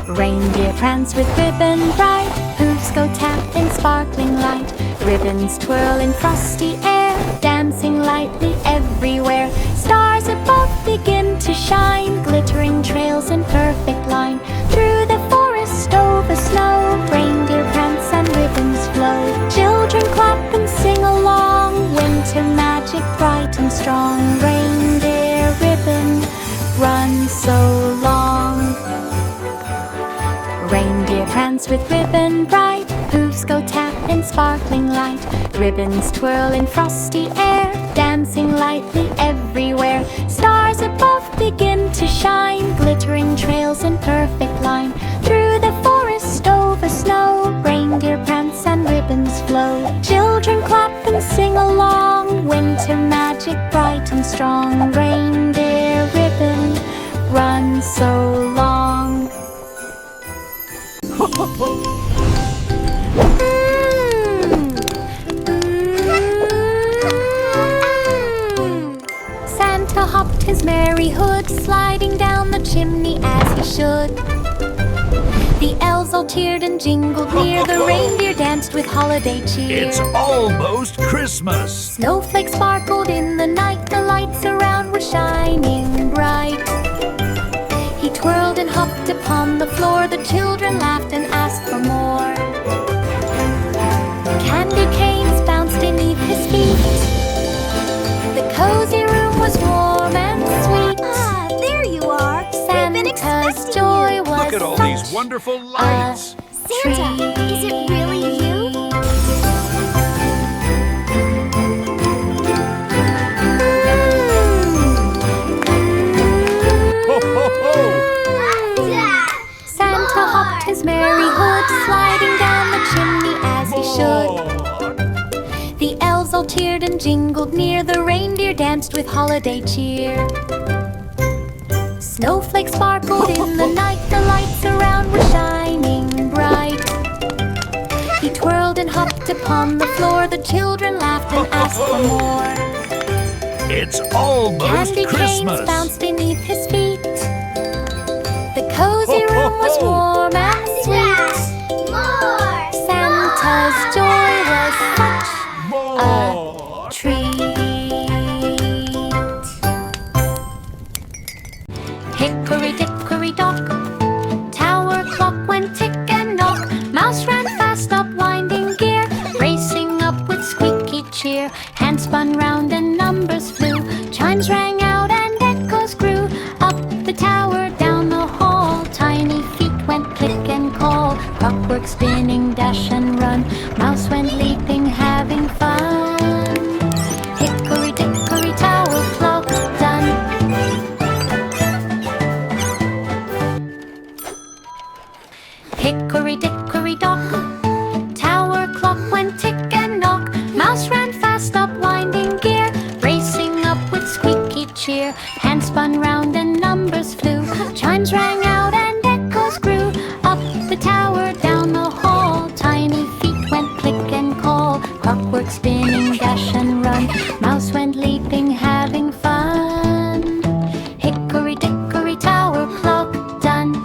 Reindeer prance with ribbon bright, hooves go tap in sparkling light. Ribbons twirl in frosty air, dancing lightly everywhere. Stars above begin to shine, glittering trails in perfect line. Through the forest over snow, reindeer prance and ribbons flow. Children clap and sing along, winter magic bright and strong. Reindeer ribbon run so long. Reindeer prance with ribbon bright, hooves go tap in sparkling light. Ribbons twirl in frosty air, dancing lightly everywhere. Stars above begin to shine, glittering trails in perfect line. Through the forest over snow, reindeer prance and ribbons flow. Children clap and sing along, winter magic bright and strong. Reindeer ribbon run so long. Santa hopped his merry hood, sliding down the chimney as he should. The elves all cheered and jingled near, the reindeer danced with holiday cheer. It's almost Christmas! Snowflakes sparkled in the night, the lights around were shining bright. He twirled and hopped upon the floor, the children laughed and asked for more. Candy canes bounced beneath his feet, the cozy room was warm and sweet. Ah, there you are! Santa's joy was Look at all these wonderful lights! Santa, is it really you? Ho, ho, ho! Santa hopped his merry hood, sliding down the chimney as he should. The elves all cheered and jingled near, the reindeer danced with holiday cheer. Snowflakes sparkled in the night, the lights around were shining bright. He twirled and hopped upon the floor, the children laughed and asked for more. It's almost Candy Christmas! canes bounced beneath his feet, the cozy room was warm and sweet. Santa's joy was such a treat. Hickory dickory dock, tower clock went tick and knock. Mouse ran fast up winding gear, racing up with squeaky cheer. Hands spun round and numbers flew, chimes rang out and echoes grew. Up the tower, down the hall, tiny feet went click and call. Clockwork spinning, dash and run, mouse went leaping, having fun. Hickory dickory tower clock done. Hickory dickory dock, tower clock went tick and knock. Mouse ran fast up winding gear, racing up with squeaky cheer. Hands spun round and numbers flew, chimes rang out and echoes grew. Up the tower, down the hall, tiny feet went click and call. Clockwork spinning, dash and run, mouse went leaping, having fun. Hickory dickory tower clock done.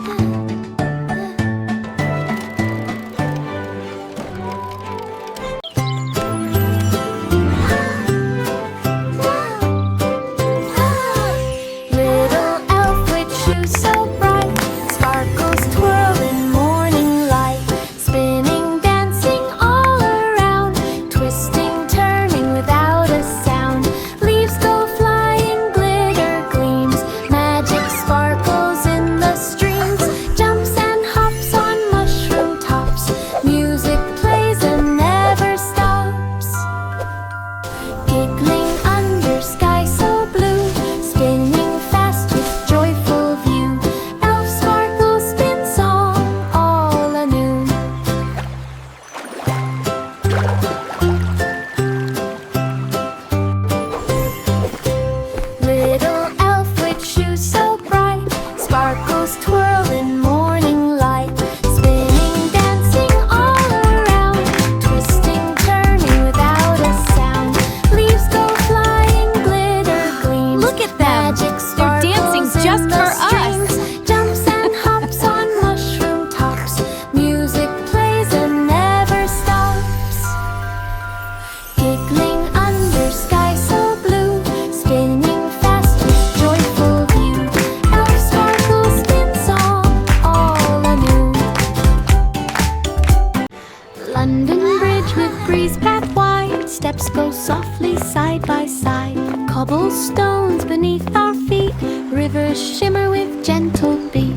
go softly side by side. Cobblestones beneath our feet, rivers shimmer with gentle beat.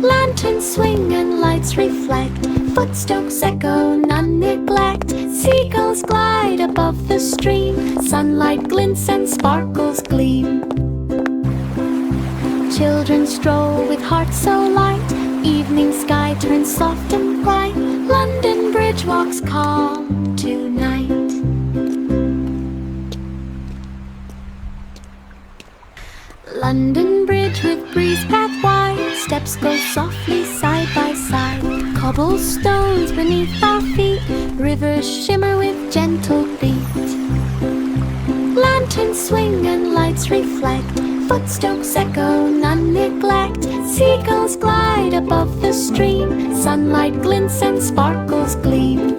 Lanterns swing and lights reflect, footsteps echo, none neglect. Seagulls glide above the stream, sunlight glints and sparkles gleam. Children stroll with hearts so light, evening sky turns soft and bright. London Bridge walks calm tonight. London Bridge with breeze path wide, steps go softly side by side. Cobblestones beneath our feet, rivers shimmer with gentle beat. Lanterns swing and lights reflect, footsteps echo, none neglect. Seagulls glide above the stream, sunlight glints and sparkles gleam.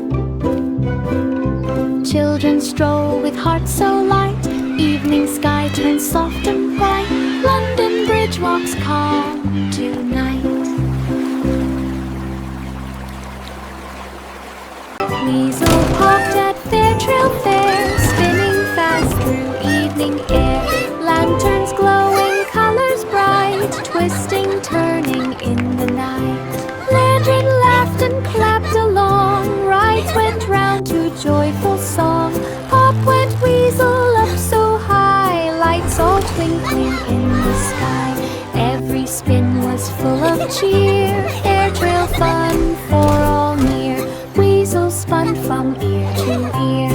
Children stroll with hearts so light, evening sky turns soft and bright. London Bridge walks calm tonight. Weasel popped at Fairtrail Fair, spinning fast through evening air. Lanterns glowing, colors bright, twisting, turning in the night. Lantern laughed and clapped along, rides went round to joyful song. Pop went Weasel up so high, lights all twinkling in the sky. Every spin was full of cheer, Fairtrail fun for all near. Weasel spun from ear to ear.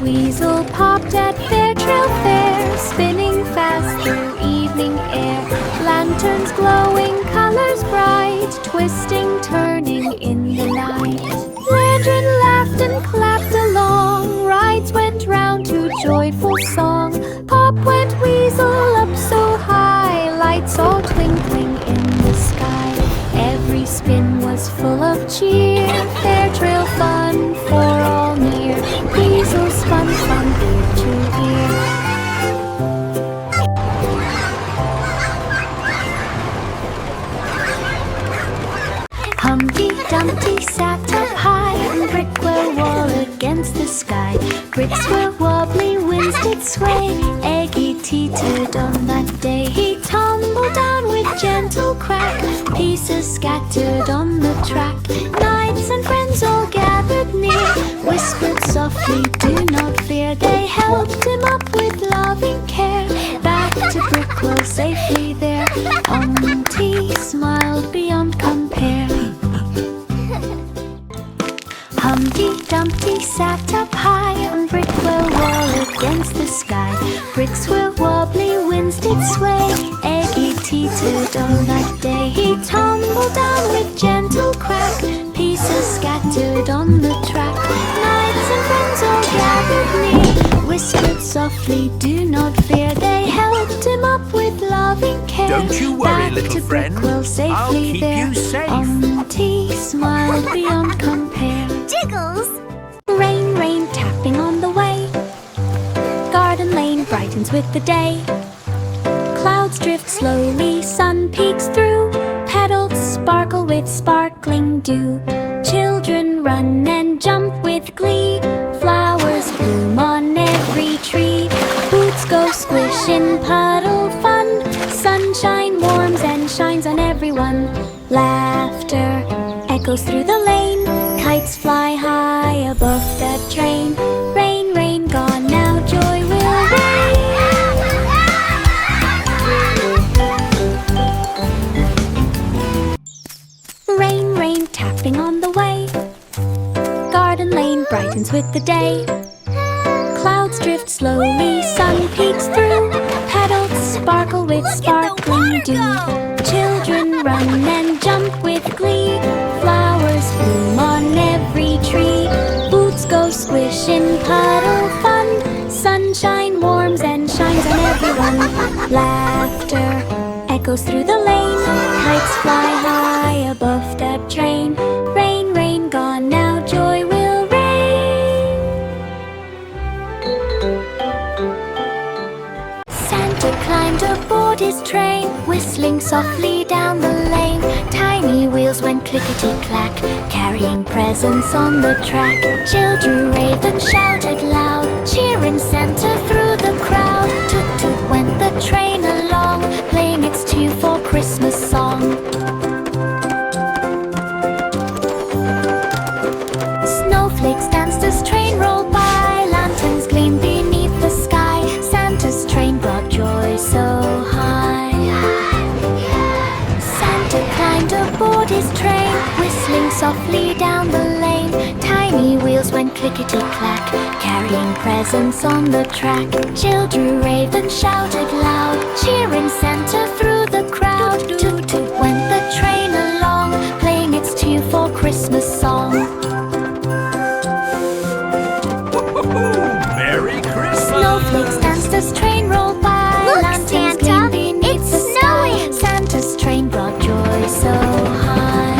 Weasel popped at Fairtrail Fair, spinning fast through evening air. Lanterns glowing, colors bright, twisting, turning in the night. Lantern laughed and clapped along, rides went round to joyful song. Pop went Weasel up so high, lights all twinkling in the sky. Every spin was full of cheer, Fairtrail fun for all near. Weasel spun from ear to ear. Humpty Dumpty sat up high on Brickwell wall against the sky. Bricks were wobbly, winds did sway. Eggy teetered on that day. He tumbled down with gentle crack, pieces scattered on the track. Knights and friends all gathered near, whispered softly, do not fear. They helped him up with loving care, back to Brickwell safely there. Humpty smiled beyond compare. Humpty Dumpty sat up high on Brickwell wall against the sky. Bricks were wobbly, winds did sway. Eggy teetered on that day. He tumbled down with gentle crack, pieces scattered on the track. Knights and friends all gathered near, whispered softly, do not fear. They helped him up with loving care. Don't you worry, back little to friend. Brickwell safely I'll keep there. you safe. Humpty smiled beyond compare. Jiggles! Rain, rain, tapping on the way. Garden lane brightens with the day. Clouds drift slowly, sun peeks through. Petals sparkle with sparkling dew. Children run and jump with glee. Flowers bloom on every tree. Boots go squish in puddle fun. Sunshine warms and shines on everyone. Laughter echoes through the lane. Kites fly high above that train. Rain, rain, gone now, joy will reign. Rain, rain, tapping on the way. Garden lane brightens with the day. Clouds drift slowly, sun peeks through. Petals sparkle with sparkling dew. Children run and jump with glee. Flowers bloom on every tree. Boots go squish in puddle fun. Sunshine warms and shines on everyone. Laughter echoes through the lane. Kites fly high above that train. Rain, rain, gone now, joy will reign. Santa climbed aboard his train, whistling softly down the lane. Tiny wheels clickety-clack, carrying presents on the track. Children raved and shouted loud, cheering Santa through the crowd. Toot-toot went the train along, playing its cheerful Christmas song. Snowflakes danced as train rolled by, lanterns gleamed beneath the sky. Santa's train brought joy so high. Santa climbed aboard his train, whistling softly down the lane. Tiny wheels went clickety-clack, carrying presents on the track. Children raved and shouted loud, cheering Santa through the crowd. Toot-toot went the train along, playing its cheerful Christmas song. Merry Christmas! Snowflakes danced as train rolled by. Look, Lanterns Santa, gleamed beneath it's the snowing. sky. Santa's train brought joy so high.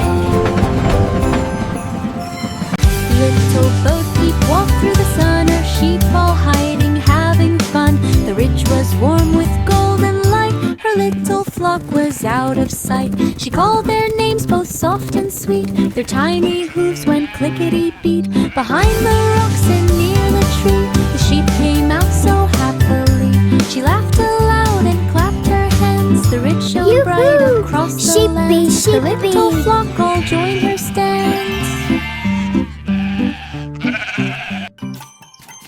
Little Bo Peep walked through the sun, her sheep all hiding, having fun. The ridge was warm with golden light, her little flock was out of sight. She called their names both soft and sweet, their tiny hooves went clickety-beat. Behind the rocks and near the tree, the sheep came out so happily. She laughed aloud and clapped her hands, the ridge shone bright Yoo-hoo! across the Sheepy, land. The little sheepy. flock all joined her stands.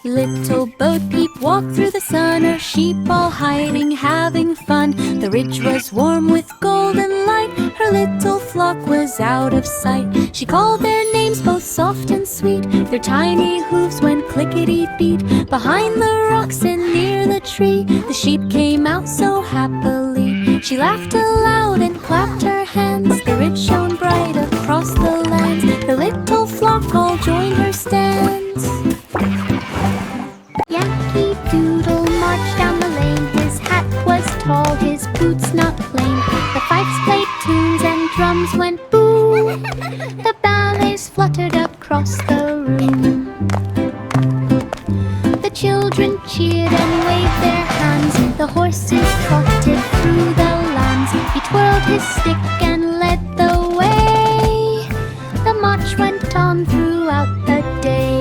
Little Bo Peep walked through the sun, her sheep all hiding, having fun. The ridge was warm with golden light, her little flock was out of sight. She called their names both soft and sweet, their tiny hooves went clickety-beat. Behind the rocks and near the tree, the sheep came out so happily. She laughed aloud and clapped her hands, the ridge shone bright across the lands. The little flock all joined her stands. Yankee Doodle marched down the lane, his hat was tall, his boots not plain. The fifes played tunes and drums went boo, the ballets fluttered across the room. The children cheered and waved their hands, the horses trotted through the lands. He twirled his stick and led the way, the march went on throughout the day.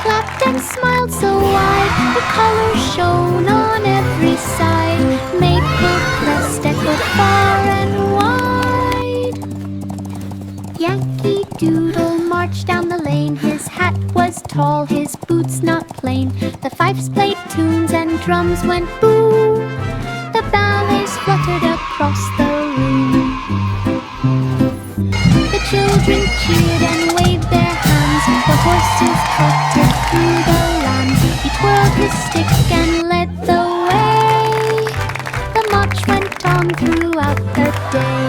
Clapped and smiled so wide, the colors shone on every side. Maple crest echoed far and wide. Yankee Doodle marched down the lane, his hat was tall, his boots not plain. The fifes played tunes and drums went boo, the ballets fluttered across the room. The children cheered and waved their hands, the horses trotted through the lands. He twirled his stick and led the way, the march went on throughout the day.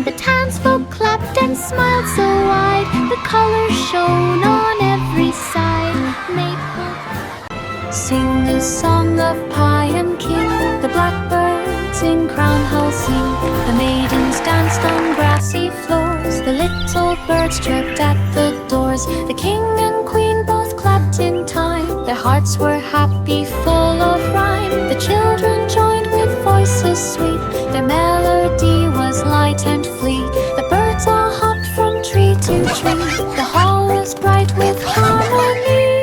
The townsfolk clapped and smiled so wide, the colors shone on every side. Maple. Sing a song of pie and king, the blackbirds in Crown Hall sing. The maidens danced on grassy floors, the little birds chirped at the doors. The king and queen both clapped in time, their hearts were happy, full of rhyme. The children joined with voices sweet, their melody was light and fleet. The birds all hopped from tree to tree, the hall was bright with harmony.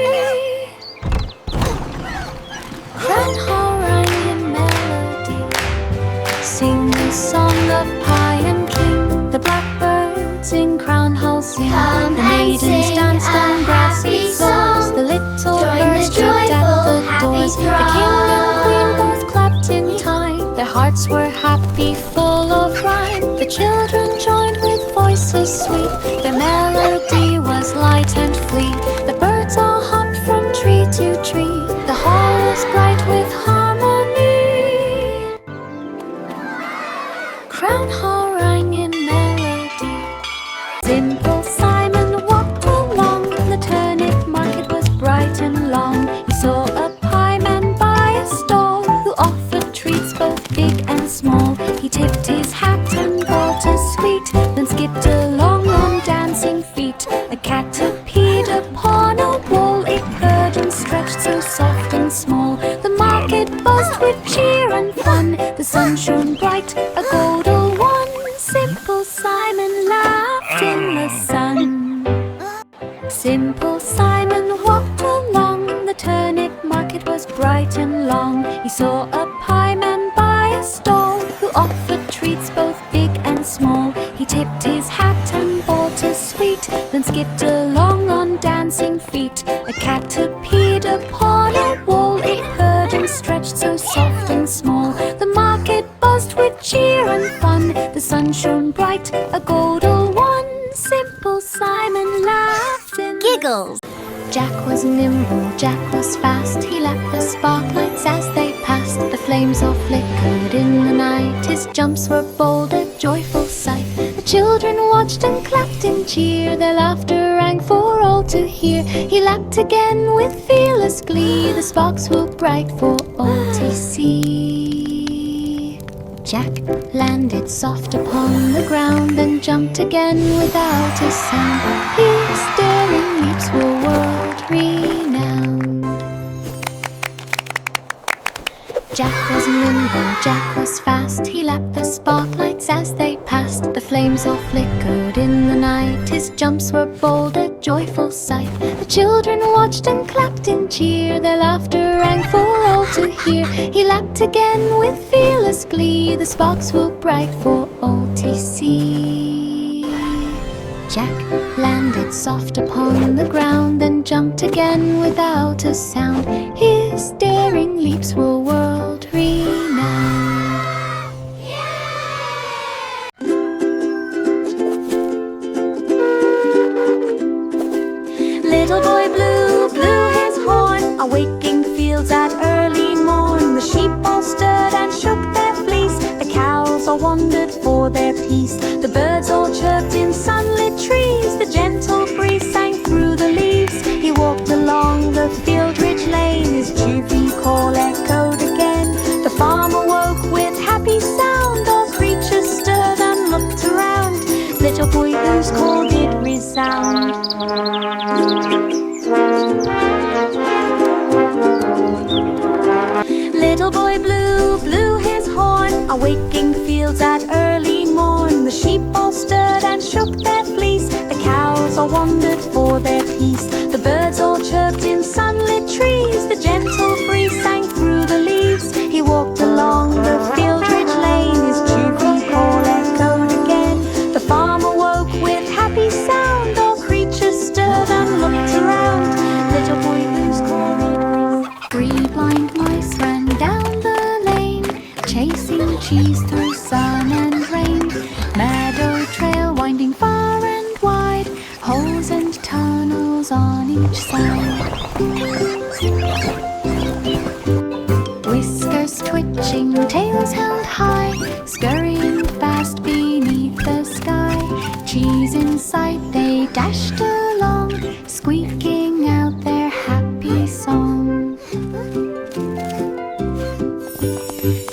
Crown Hall rang in melody. Sing a song of pie and king, the blackbirds in Crown Hall sing. Come The and maidens sing danced a on grassy happy floors, song. the little Join birds the chirped at joyful, the happy doors. The king and queen throng. both clapped in time, their hearts were happy, full of rhyme. The children joined with voices sweet, their melody was light and fleet. The birds all hopped from tree to tree, the hall was bright with harmony. Crown Hall rang in melody. Simple Simon walked along, the turnip market was bright and long. He saw a pie man by a stall, who offered treats both big and small. He tipped sun shone bright, a golden one. Simple Simon laughed in the sun. Simple Simon walked along. The turnip market was bright and long. He saw a pieman by a stall, who offered treats both big and small. He tipped his hat and bought a sweet, then skipped along on dancing feet. A cat appeared upon a wall. It purred and stretched so soft and small. The market buzzed with cheer and fun. The sun shone bright, a golden one. Simple Simon laughed in Giggles. Jack was nimble, Jack was fast. He lapped the sparklights as they passed. The flames all flickered in the night. His jumps were bold, a joyful sight. The children watched and clapped in cheer. Their laughter rang for all to hear. He lapped again with fearless glee. The sparks were bright for all to see. Jack landed soft upon the ground, then jumped again without a sound. His daring leaps were world-renowned. Jack was nimble, Jack was fast. He lapped the sparklights as they passed. The flames all flickered in the night. His jumps were bold, a joyful sight. The children watched and clapped in cheer. Their laughter rang for all to hear. He lapped again with fearless glee. The sparks were bright for all to see. Jack landed soft upon the ground, then jumped again without a sound. His daring leaps were world-renowned. Little boy Blue blew his horn, awaking fields at early morn. The sheep all stirred and shook their fleece. The cows all wandered for their peace. The birds all chirped in sunlit trees. The gentle breeze sang through the leaves. He walked along the field-rich lane. His cheery call echoed again. The farmer woke with happy sound. All creatures stirred and looked around. Little boy Blue's call did resound. Little boy Blue blew his horn, awaking fields at early morn. The sheep all stirred and shook their fleece. The cows all wandered for their peace. The birds all chirped in sunlit trees. The gentle breeze sang through the leaves. He walked along the field-rich lane. His cheery call echoed again. The farmer woke with happy sound. All creatures stirred and looked around. Little boy Blue's call did resound. 3 blind mice ran down the lane, chasing cheese through sun and rain. Meadow trail winding far and wide, holes and tunnels on each side. Whiskers twitching, tails held high, scurrying fast beneath the sky. Cheese in sight, they dashed along, squeaking out their happy song.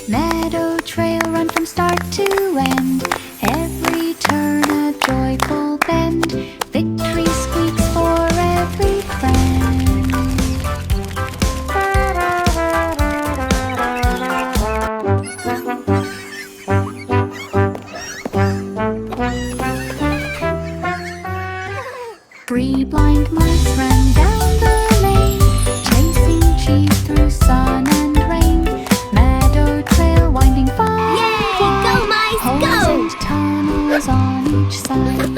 Meadow trail run from start to end, every turn a joyful bend. Victory squeaks for every friend. Three blind mice ran down the lane, chasing cheese through sun and rain. Meadow trail winding far and wide, Go mice, holes go! and tunnels on each side.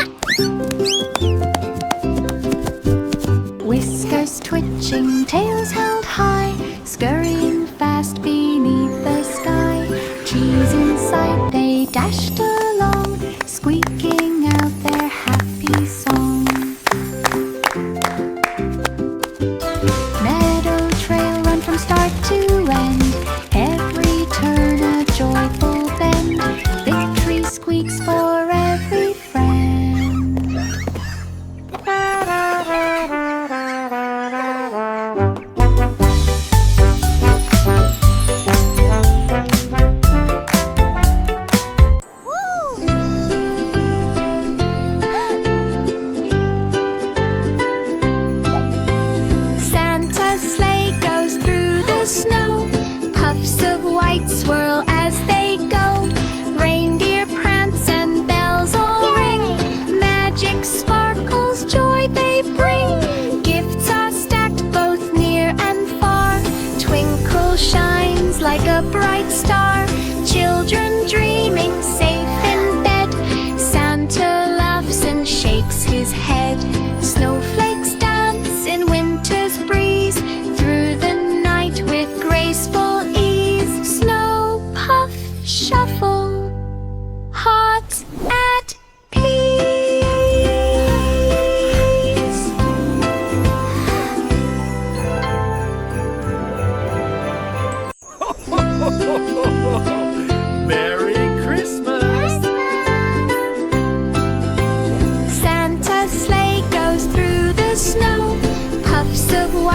Whiskers twitching, tails held high, scurrying fast beneath the sky. Cheese in sight, they dashed along, squeaking out their happy song. Meadow trail run from start to end, every turn a joyful bend. Victory squeaks for every friend.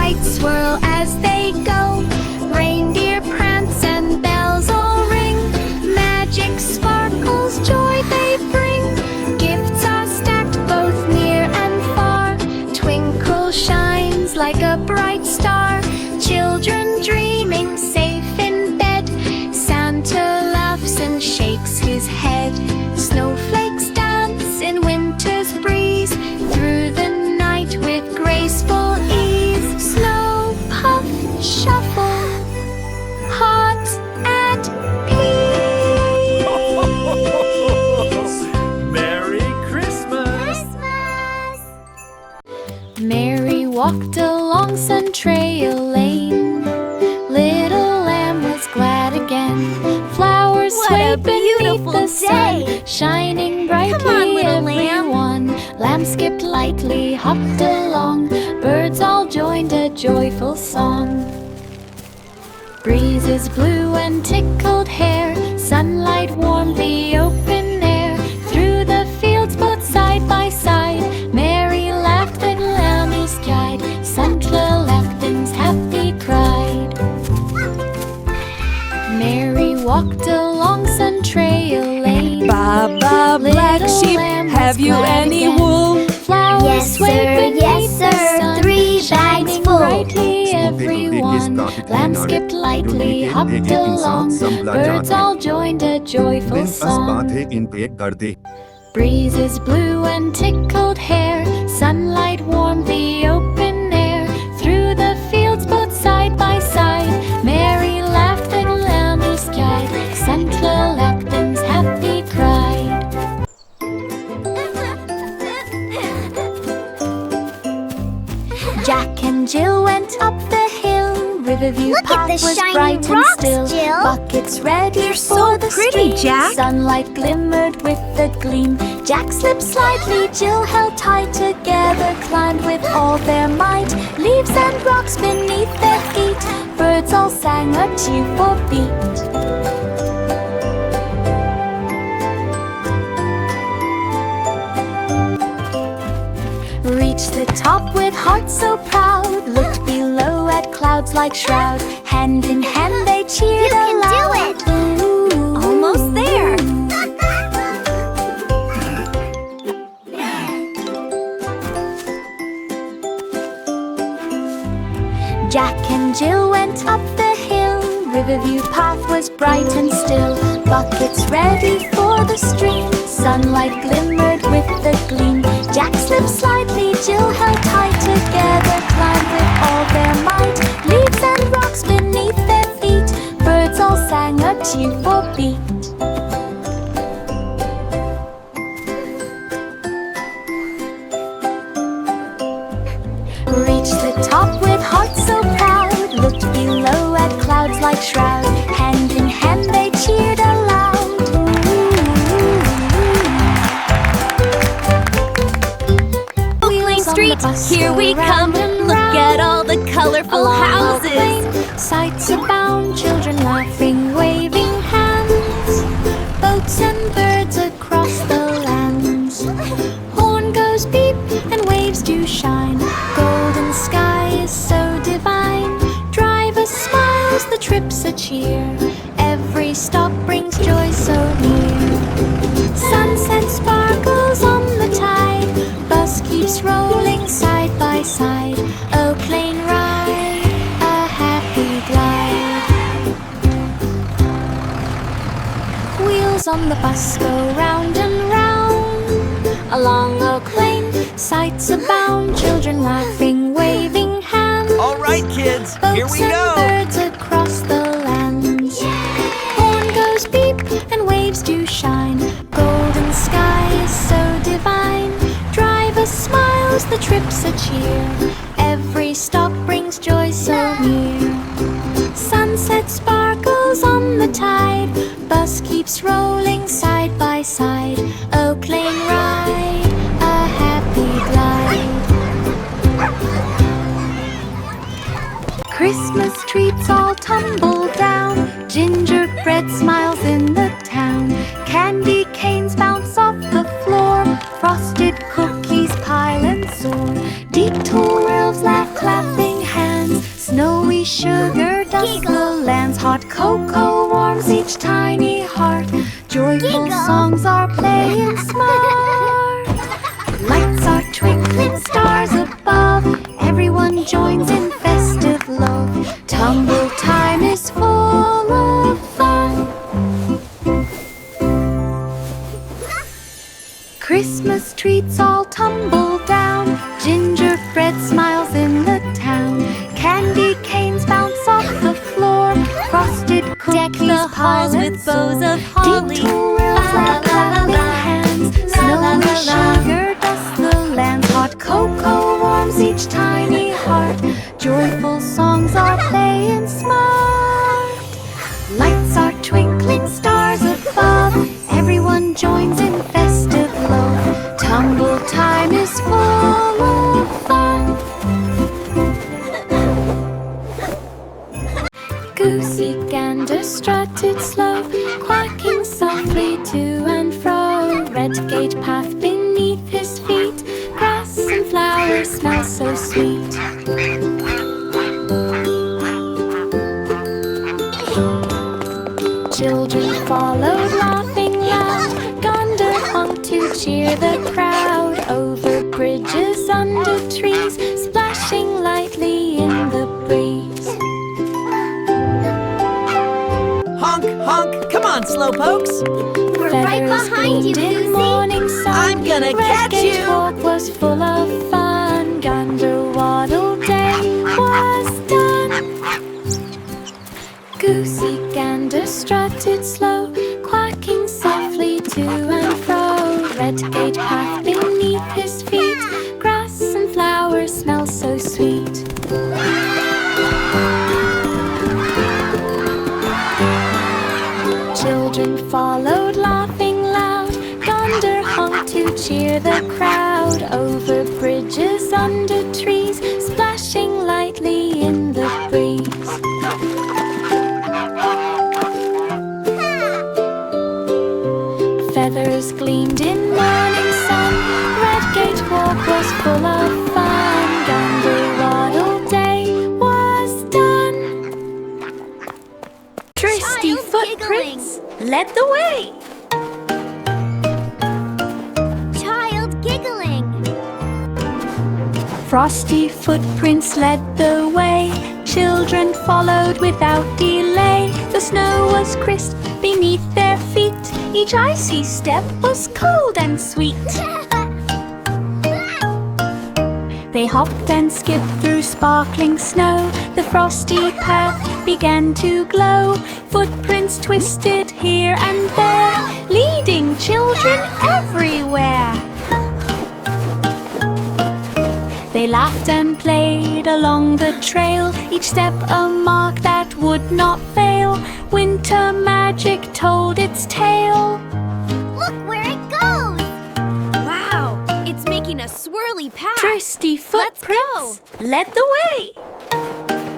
Lights swirl as they go, reindeer prance and bells all ring. Magic sparkles, joy they bring. Gifts are stacked both near and far. Twinkle shines like a bright star. Children dreaming safe in bed. Santa laughs and shakes his head. Snowflakes dance in winter's breeze. Through the night with graceful ease. Snow puff shuffle, hot at peace. Merry Christmas! Mary walked along Sun Trail Lane. Little lamb was glad again. Flowers What swayed a beneath beautiful the sun, day. shining brightly. Come on, little lamb. everyone. Lamb skipped lightly, hopped along. Birds all joined a joyful song. Breezes blew and tickled hair. Sunlight warmed the open air. Through the fields both side by side, Mary laughed and lammies cried. Santa laughed and happy cried. Mary walked along Sun Trail Lane. Baba, black Little sheep, lamb have was you glad any again. wool? Flowers Yes, swayed sir, beneath yes, the sir. sun, 3 bags shining full. brightly everyone. Lamb skipped lightly, hopped along. Birds all joined a joyful song. Breezes blew and tickled hair. Sunlight warmed the open air. Through the fields both side by side, Mary laughed and lammies cried. Santa laughed and happy cried. Jack and Jill went up the hill. Riverview Look at Park the was shiny bright rocks, and still. Jill. Buckets ready They're for so the pretty, stream. Jack. Sunlight glimmered with the gleam. Jack slipped slightly, Jill held tight. Together climbed with all their might. Leaves and rocks beneath their feet. Birds all sang a cheerful beat. Reached the top with hearts so proud. Looked below at clouds like shroud. Hand in hand they cheered You can do aloud. it. Ooh. Almost there. Jack and Jill went up the hill. Riverview path was bright and still. Buckets ready for the stream. Sunlight glimmered with the gleam. Jack slipped slightly, Jill held tight. Together climbed with all their might. Leaves and rocks beneath their feet. Birds all sang a cheerful beat. Reached the top with hearts so proud. Looked below at clouds like shroud. Hand in hand they cheered aloud. Oakland Street, here we come. Look at all the colorful houses. Sights abound, children laughing, waving hands. Boats and birds across the lands. Horn goes beep and waves do shine. Golden sky is so divine. Driver smiles, the trip's a cheer. Every stop brings joy so near. Sunset sparkles on the tide. Bus keeps rolling side by side. Oh, plane ride, a happy glide. Wheels on the bus go round and round. Along Oak Lane, sights abound. Children laughing, waving hands. All right, kids, here Boats we and go. birds across the lands. Horn goes beep and waves do shine. Golden sky is so divine. Driver smiles, the trip's a cheer. Every stop brings joy so near. Sunset sparkles on the tide. Bus keeps rolling side by side. Oak Lane ride, a happy glide. Christmas treats all tumble down. Gingerbread smiles in the town. Candy canes bounce off the floor. Frosted cookies pile and soar. Deep tall elves laugh, clapping hands. Only sugar does the land's hot cocoa warms each tiny heart. Joyful songs are playing smart. Lights are twinkling, stars above. Everyone joins in festive love. Tumble time is full of fun. Christmas treats all tumble down. Gingerbread smiles in the town. Candy canes bounce off the floor. Frosted cookies Deck the halls with bows of holly. Twirls like clapping hands. Snowy sugar dust the land's hot cocoa warms each tiny heart. Joyful songs are playing smart. Lights are twinkling, stars above. Everyone joins in festive love. Tumble time is full of fun. Goosey Gander strutted slow, quacking softly to and fro. Red gate path beneath his feet, grass and flowers smell so sweet. Children followed, laughing loud. Gander hung to cheer the crowd. Over bridges, under trees, splashing lightly in the breeze. Honk, honk, come on, slowpokes. We're right behind you, Feathers gleamed in Goosey. morning sun. I'm gonna catch Redgate you. walk was full of fun. Gander waddle day was done. Goosey Gander strutted slow, quacking softly to and fro. Red gate path beneath his feet, grass and flowers smell so sweet. Children followed, laughing loud. Gander hung to cheer the crowd. Over bridges, under trees, splashing lightly in the breeze. Feathers gleamed in morning sun. Redgate walk was full of fun. Gander waddle day was done. Trusty Child footprints led the way. Child giggling. Frosty footprints led the way. Children followed without delay. The snow was crisp beneath their feet. Each icy step was cold and sweet. They hopped and skipped through sparkling snow. The frosty path began to glow. Footprints twisted here and there, leading children everywhere. They laughed and played along the trail, each step a mark that would not fail. Winter magic told its tale. Look where it goes. Wow, it's making a swirly path. Trusty footprints led the way.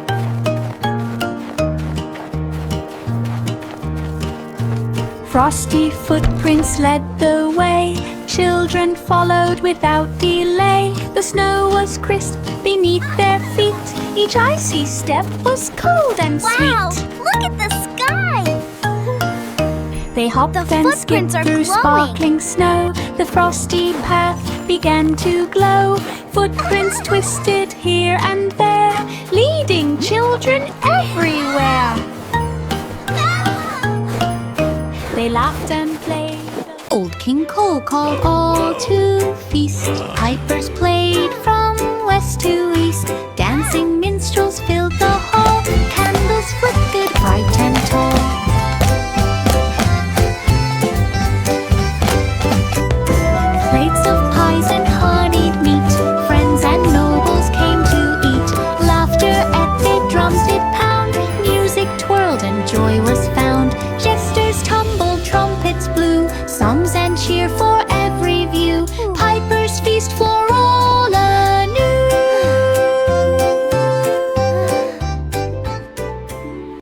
Frosty footprints led the way. Children followed without delay. The snow was crisp beneath their feet. Each icy step was cold and Wow, sweet. look at the sky. They hopped The and footprints skipped are through glowing. sparkling snow. The frosty path began to glow. Footprints twisted here and there, leading children everywhere. They laughed and played. Old King Cole called all to feast. Pipers played from west to east. Dancing minstrels filled the hall. Candles flickered bright and tall. Plates of pies and honeyed meat, friends and nobles came to eat. Laughter echoed, drums did pound. Music twirled and joy was found. Jesters tumbled, trumpets blew. Songs and cheer for every view. Pipers feast for all anew.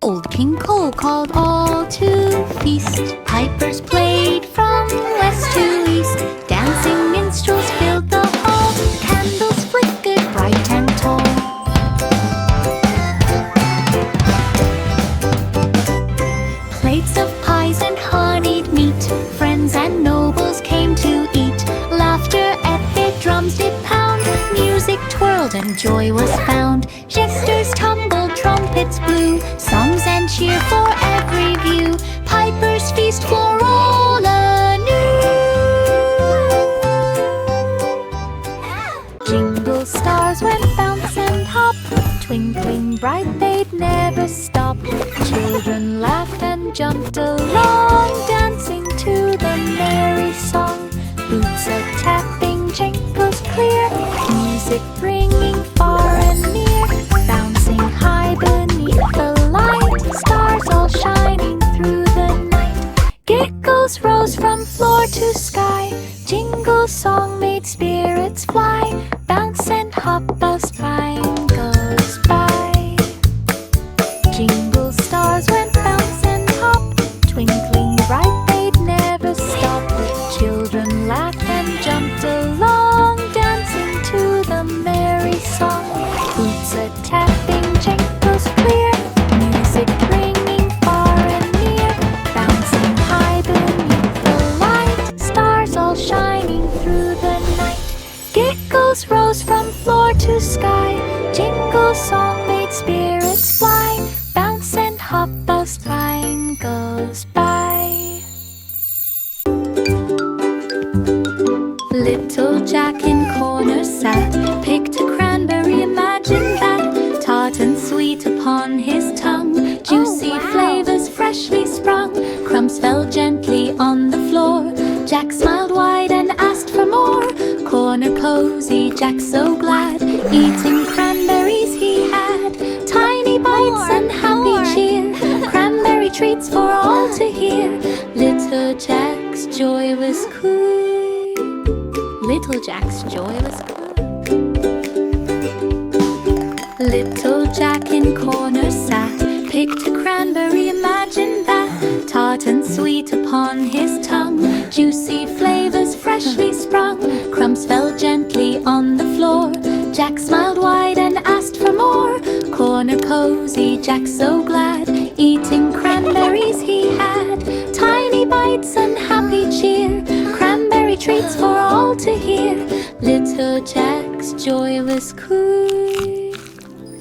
Old King Cole called all to feast. Pipers played from west to east. Dancing minstrels filled the hall. Candles flickered bright and tall. joy was found. Jesters tumbled, trumpets blew, songs and cheer for every view. Pipers feast for all anew. Jingle stars went bounce and hop, twinkling bright they'd never stop. Children laughed and jumped along, dancing to the merry song. Boots a-tapping, jingles clear, music ringing far and near. Bouncing high beneath the light, stars all shining through the night. Giggles rose from floor to sky, jingle song made spirits fly. Bounce and hop as time goes by. Jingle stars went bounce and hop, twinkling bright they'd never stop. Children laughed and jumped along, dancing to the merry song. Boots a-tapping, jingles clear, music ringing far and near. Bouncing high beneath the light, stars all shining through the night. Giggles rose from floor to sky, jingle song made spirits fly. Bounce and hop as time goes by. Little Jack in corner sat, picked a cranberry, imagine that. Tart and sweet upon his tongue, juicy flavors freshly sprung. Crumbs fell gently on the floor, Jack smiled wide and asked for more. Corner cozy, Jack so glad, eating cranberries he had. Tiny bites and happy cheer, cranberry treats for all to hear. Little Jack's joy was cool. Little Jack's joy was cool. Little Jack in corner sat, picked a cranberry, imagine that. Tart and sweet upon his tongue, juicy flavors freshly sprung. Crumbs fell gently on the floor, Jack smiled wide and asked for more. Corner cozy, Jack so glad, eating cranberries he had. Tiny bites and happy cheer, cranberry treats for all to hear. Little Jack's joy was cool.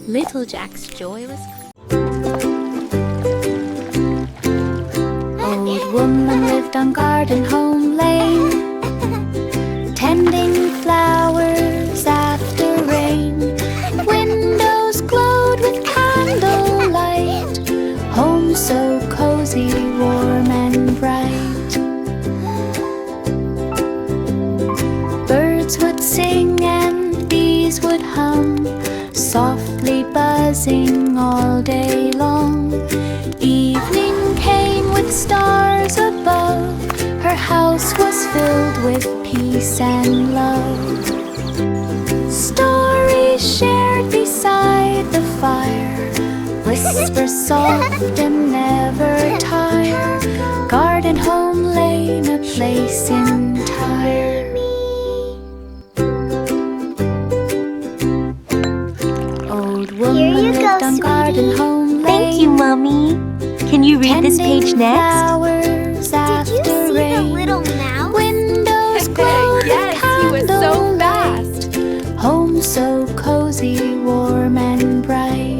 Little Jack's joy was cool. Old woman lived on Garden Home Lane, tending flowers after rain. Windows glowed with candlelight, home so cozy, warm and bright. Birds would sing and bees would hum, softly buzzing all day long. Evening came with stars above, her house was filled with peace and love. Stories shared beside the fire, whisper soft and never tire. Garden Home Lane, a place entire. Old woman lived on Garden Home Lane. Thank you, Mommy. Can you read this page next? Flowers after Did you see rain. the little mouse? Windows glowed Yes, he was with so candlelight. Home so cozy, warm and bright.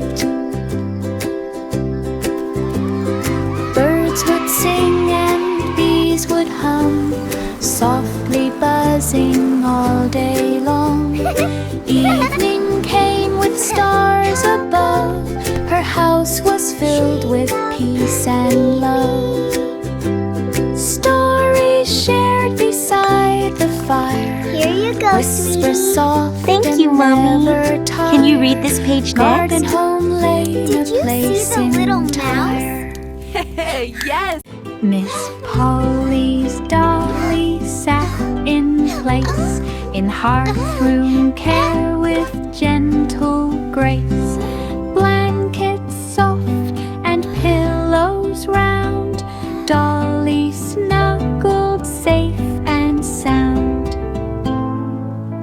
Birds would sing and bees would hum, softly buzzing all day long. Evening came with stars above, her house was filled with peace and love. Stories shared beside the fire, Here you go, whisper sweetie. soft Thank and you, Mommy. never tire. Can you read this page Garden next? Home Lane, Did a you place see the little entire. Yes! Miss Polly's dolly sat in place, in hearth-room care with gentle grace. Blankets soft and pillows round, Dolly snuggled safe and sound.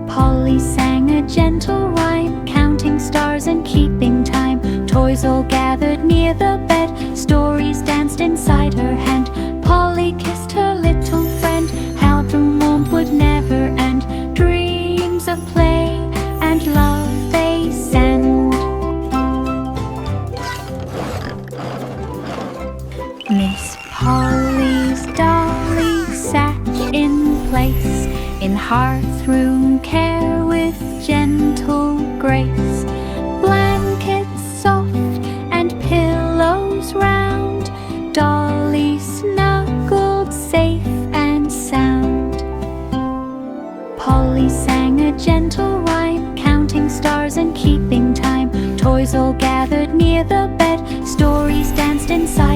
Polly sang a gentle rhyme, counting stars and keeping time. Toys all gathered near the bed, stories danced inside her hand. Polly kissed her little friend, how the warmth would never end. Dreams of play and love they gathered near the bed. Stories danced inside